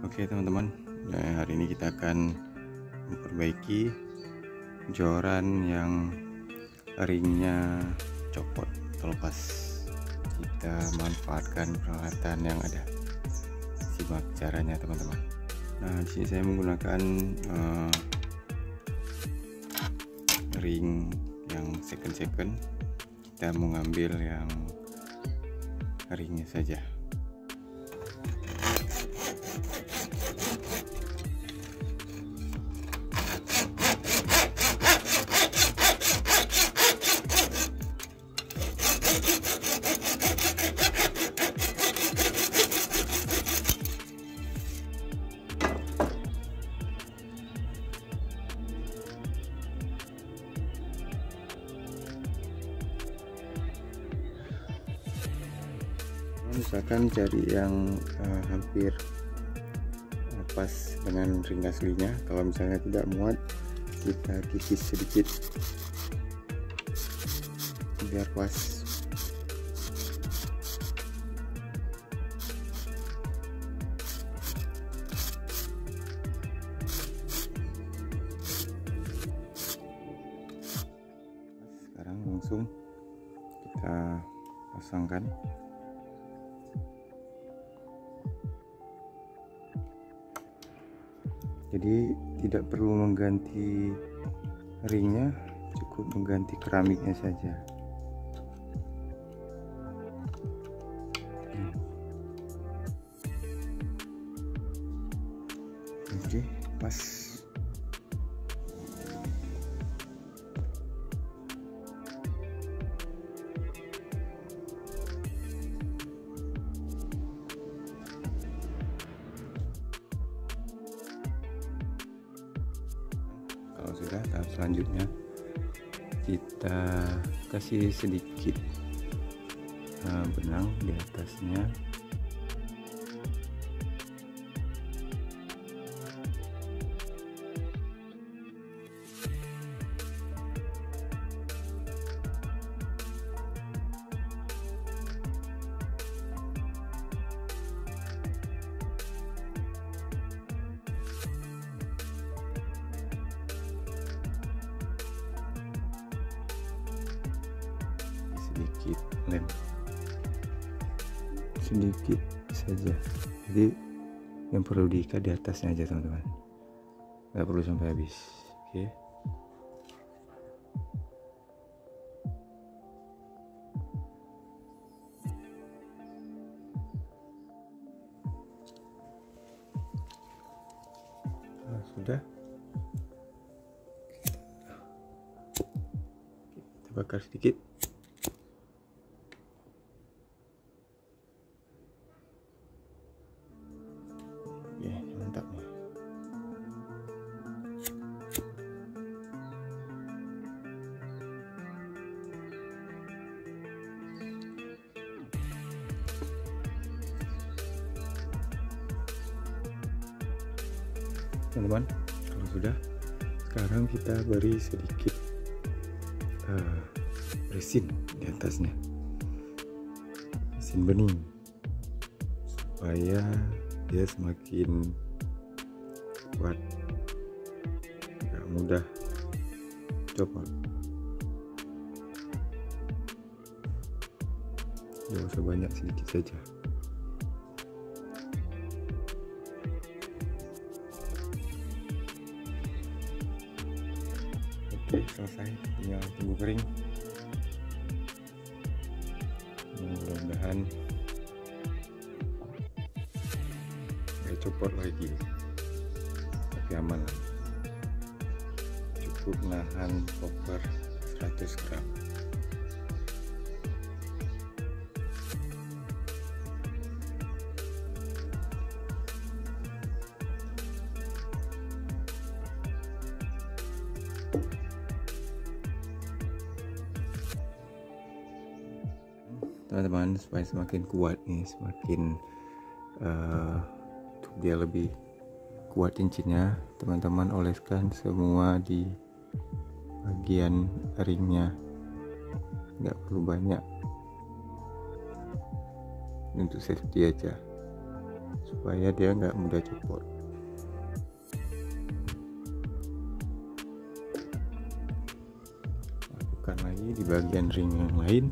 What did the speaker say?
Oke teman-teman, hari ini kita akan memperbaiki joran yang ringnya copot atau lepas. Kita manfaatkan peralatan yang ada. Simak caranya teman-teman. Nah, di sini saya menggunakan ring yang second. Kita mengambil yang ringnya saja. Misalkan cari yang hampir pas dengan ring aslinya. Kalau misalnya tidak muat, kita kikis sedikit biar pas. Sekarang langsung kita pasangkan. Jadi tidak perlu mengganti ringnya, cukup mengganti keramiknya saja. Oke, pas. Kalau sudah, tahap selanjutnya kita kasih sedikit benang di atasnya. Sedikit lem, sedikit saja. Jadi yang perlu diikat di atasnya aja teman-teman, nggak perlu sampai habis. Oke. Nah, sudah. Kita bakar sedikit. Mantap nih. Teman-teman, kalau sudah, sekarang kita beri sedikit resin di atasnya, resin bening, supaya dia semakin kuat, gak mudah copot. Gak usah banyak, sedikit saja. Oke, selesai, tinggal tunggu kering. Mudah-mudahan gak copot lagi, tapi aman lah. Cukup nahan koper 100 gram. Teman-teman, supaya semakin kuat nih, semakin dia lebih kuat cincinnya, teman-teman oleskan semua di bagian ringnya, nggak perlu banyak, untuk safety aja. supaya dia nggak mudah copot. Lakukan lagi di bagian ring yang lain.